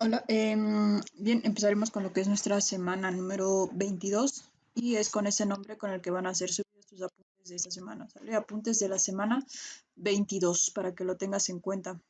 Hola, bien, empezaremos con lo que es nuestra semana número 22 y es con ese nombre con el que van a ser subidos tus apuntes de esta semana, ¿sale? Apuntes de la semana 22 para que lo tengas en cuenta.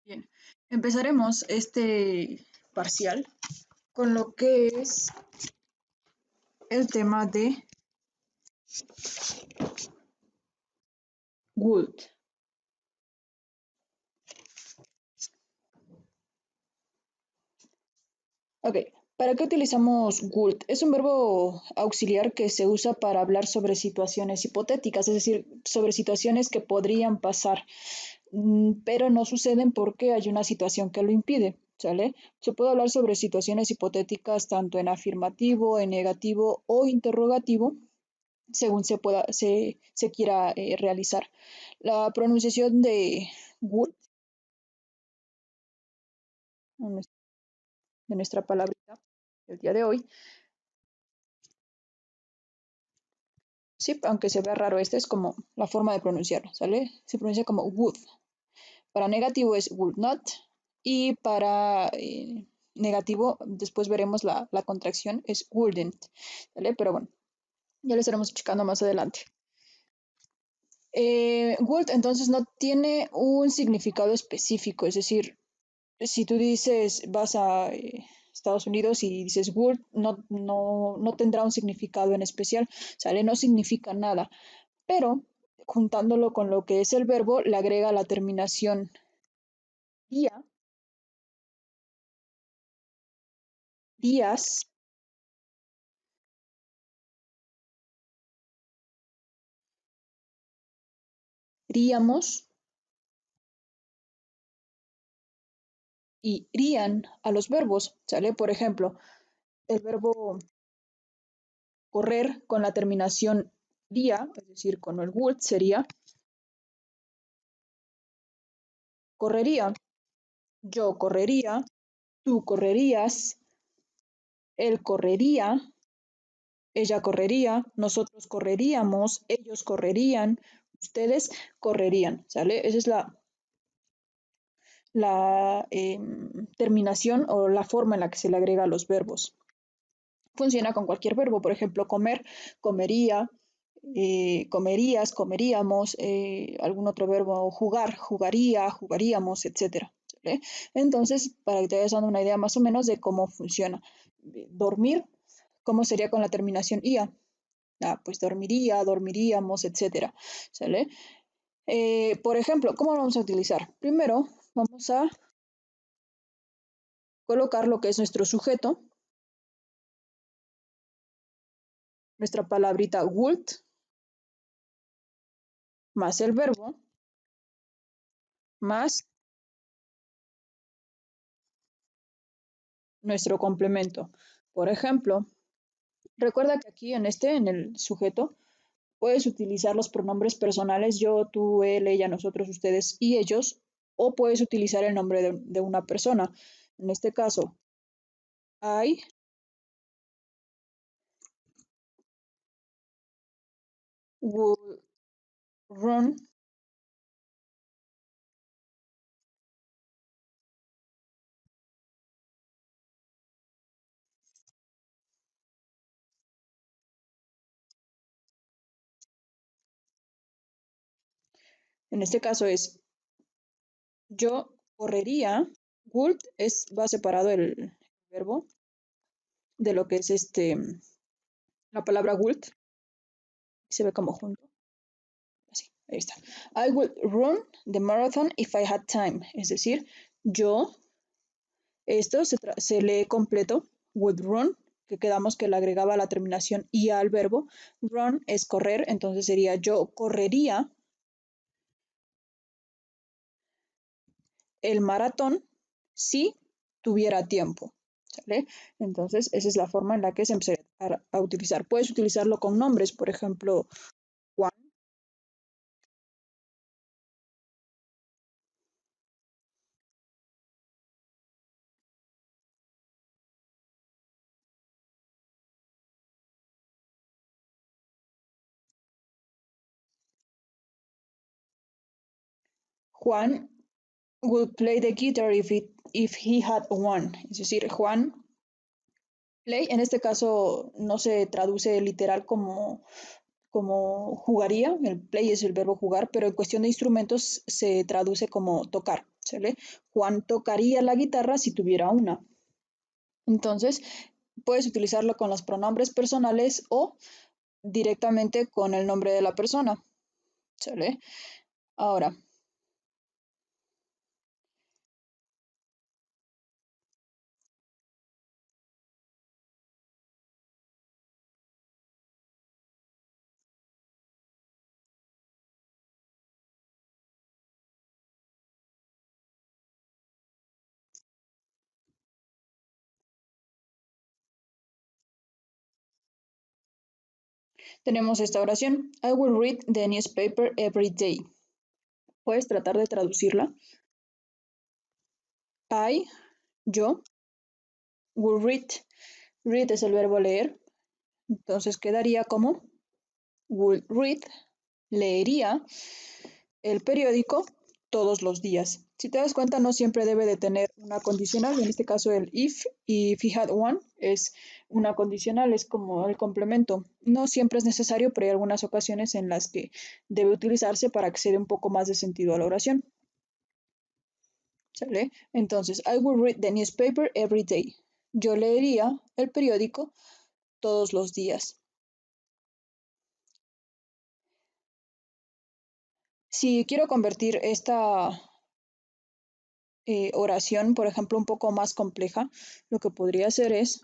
Bien, empezaremos este parcial con lo que es el tema de would. Ok, ¿para qué utilizamos would? Es un verbo auxiliar que se usa para hablar sobre situaciones hipotéticas, es decir, sobre situaciones que podrían pasar, pero no suceden porque hay una situación que lo impide, ¿sale? Se puede hablar sobre situaciones hipotéticas tanto en afirmativo, en negativo o interrogativo, según se quiera realizar. La pronunciación de would, de nuestra palabrita del día de hoy. Sí, aunque se vea raro, este es como la forma de pronunciarlo, ¿sale? Se pronuncia como would. Para negativo es would not y para negativo, después veremos la contracción, es wouldn't, ¿sale? Pero bueno, ya lo estaremos checando más adelante. Would entonces no tiene un significado específico, es decir, si tú dices vas a Estados Unidos y dices would, no tendrá un significado en especial, ¿sale? No significa nada, pero juntándolo con lo que es el verbo, le agrega la terminación día, días, iríamos y irían a los verbos, ¿sale? Por ejemplo, el verbo correr con la terminación día, es decir, con el would sería correría, yo correría, tú correrías, él correría, ella correría, nosotros correríamos, ellos correrían, ustedes correrían, ¿sale? Esa es la terminación o la forma en la que se le agrega a los verbos. Funciona con cualquier verbo, por ejemplo, comer, comería, comerías, comeríamos, algún otro verbo, jugar, jugaría, jugaríamos, etcétera. ¿Vale? Entonces, para que te vayas dando una idea más o menos de cómo funciona. Dormir, ¿cómo sería con la terminación ia? Ah, pues dormiría, dormiríamos, etcétera. ¿Sale? Por ejemplo, ¿cómo lo vamos a utilizar? Primero, vamos a colocar lo que es nuestro sujeto, nuestra palabrita would, más el verbo, más nuestro complemento. Por ejemplo, recuerda que aquí en el sujeto, puedes utilizar los pronombres personales yo, tú, él, ella, nosotros, ustedes y ellos, o puedes utilizar el nombre de una persona. En este caso, I would run. En este caso es yo correría. Would va separado el verbo de lo que es la palabra would. Se ve como junto. Así, ahí está. I would run the marathon if I had time. Es decir, yo, esto se lee completo, would run, que quedamos que le agregaba la terminación y al verbo. Run es correr, entonces sería yo correría el maratón si tuviera tiempo. ¿Sale? Entonces, esa es la forma en la que se empieza a utilizar. Puedes utilizarlo con nombres, por ejemplo, Juan. Juan would play the guitar if it if he had one, es decir, Juan play, en este caso no se traduce literal como jugaría, el play es el verbo jugar, pero en cuestión de instrumentos se traduce como tocar, ¿sale? Juan tocaría la guitarra si tuviera una. Entonces, puedes utilizarlo con los pronombres personales o directamente con el nombre de la persona, ¿sale? Ahora, tenemos esta oración. I will read the newspaper every day. Puedes tratar de traducirla. I, yo, will read. Read es el verbo leer. Entonces quedaría como will read, leería el periódico todos los días. Si te das cuenta, no siempre debe de tener una condicional. En este caso, el if y if he had one es una condicional, es como el complemento. No siempre es necesario, pero hay algunas ocasiones en las que debe utilizarse para que se dé un poco más de sentido a la oración. ¿Sale? Entonces, I will read the newspaper every day. Yo leería el periódico todos los días. Si quiero convertir esta oración, por ejemplo, un poco más compleja, lo que podría hacer es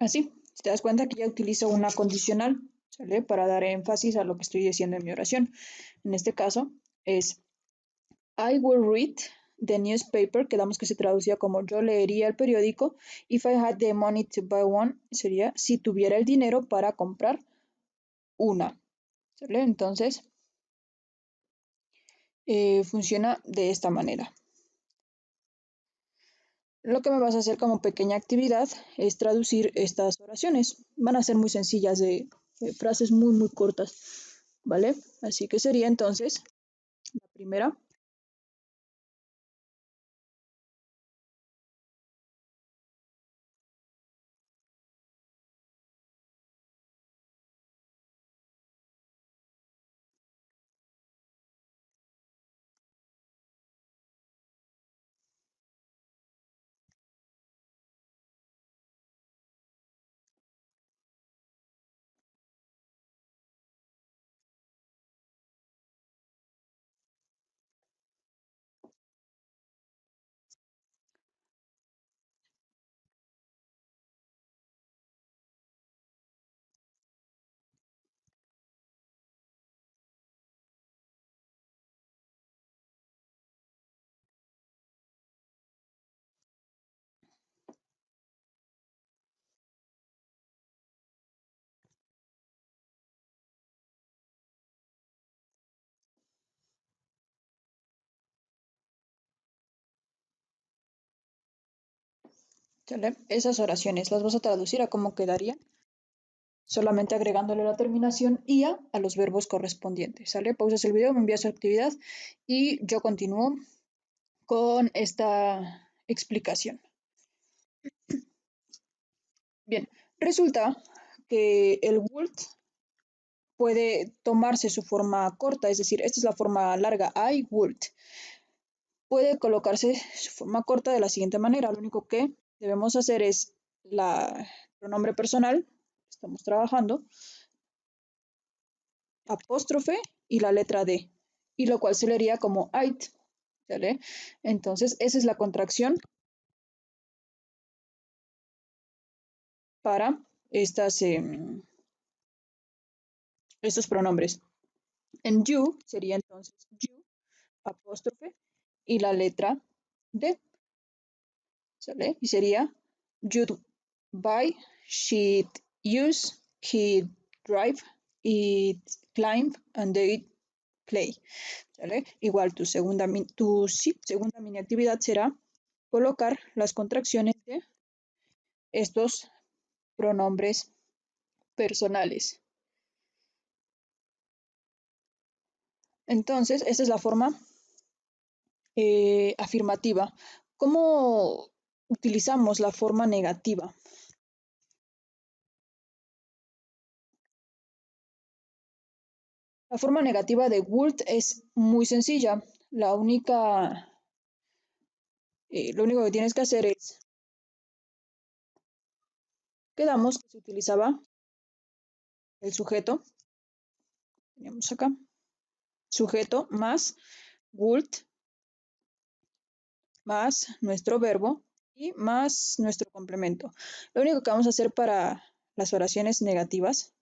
así. Si te das cuenta que ya utilizo una condicional, ¿sale? Para dar énfasis a lo que estoy diciendo en mi oración. En este caso es I will read the newspaper, quedamos que se traducía como yo leería el periódico. If I had the money to buy one, sería si tuviera el dinero para comprar una. ¿Sale? Entonces, funciona de esta manera. Lo que me vas a hacer como pequeña actividad es traducir estas oraciones. Van a ser muy sencillas de frases muy cortas, ¿vale? Así que sería entonces la primera. ¿Sale? Esas oraciones las vas a traducir a cómo quedaría, solamente agregándole la terminación IA a los verbos correspondientes. ¿Sale? Pausas el video, me envías su actividad y yo continúo con esta explicación. Bien, resulta que el would puede tomarse su forma corta, es decir, esta es la forma larga, I would. Puede colocarse su forma corta de la siguiente manera. Lo único que debemos hacer es el pronombre personal, estamos trabajando, apóstrofe y la letra D, y lo cual se leería como it, ¿vale? Entonces, esa es la contracción para estos pronombres. En you sería entonces you, apóstrofe y la letra D, ¿sale? Y sería you'd buy, she'd use, he'd drive, it climb, and they'd play. ¿Sale? Igual segunda mini actividad será colocar las contracciones de estos pronombres personales. Entonces, esta es la forma afirmativa. ¿Cómo utilizamos la forma negativa? La forma negativa de would es muy sencilla. Lo único que tienes que hacer es, quedamos que se utilizaba el sujeto, tenemos acá, sujeto más would más nuestro verbo y más nuestro complemento. Lo único que vamos a hacer para las oraciones negativas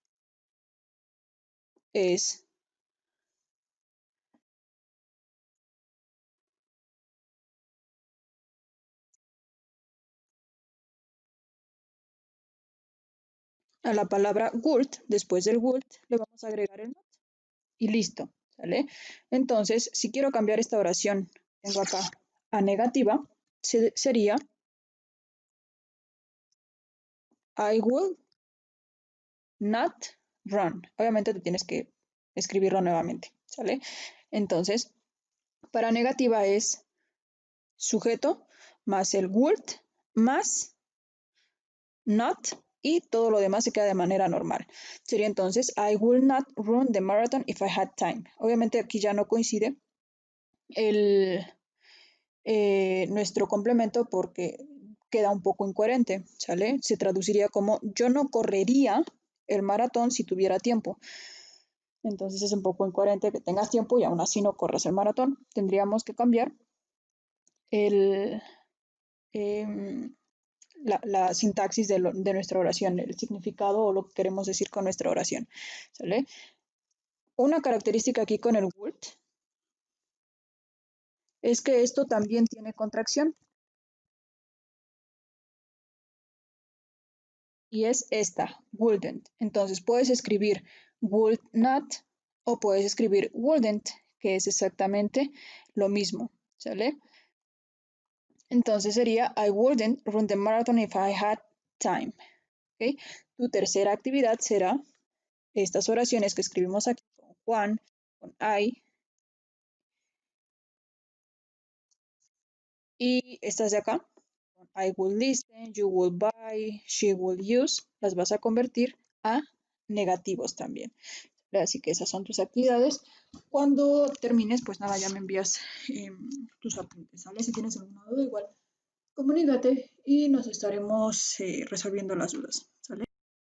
es a la palabra would, después del would, le vamos a agregar el not y listo, ¿sale? Entonces, si quiero cambiar esta oración, tengo acá a negativa, sería I will not run. Obviamente tú tienes que escribirlo nuevamente, ¿sale? Entonces, para negativa es sujeto más el would más not y todo lo demás se queda de manera normal. Sería entonces I will not run the marathon if I had time. Obviamente aquí ya no coincide el, nuestro complemento porque queda un poco incoherente, ¿sale? Se traduciría como yo no correría el maratón si tuviera tiempo. Entonces es un poco incoherente que tengas tiempo y aún así no corras el maratón. Tendríamos que cambiar el, eh, la sintaxis de nuestra oración, el significado o lo que queremos decir con nuestra oración. ¿Sale? Una característica aquí con el would es que esto también tiene contracción. Y es esta, wouldn't. Entonces puedes escribir would not o puedes escribir wouldn't, que es exactamente lo mismo. ¿Sale? Entonces sería I wouldn't run the marathon if I had time. ¿Okay? Tu tercera actividad será estas oraciones que escribimos aquí con Juan, con I, y estas de acá, con I will listen, you will buy, she will use, las vas a convertir a negativos también. Así que esas son tus actividades. Cuando termines, pues nada, ya me envías tus apuntes, ¿sale? Si tienes alguna duda, igual comunícate y nos estaremos resolviendo las dudas.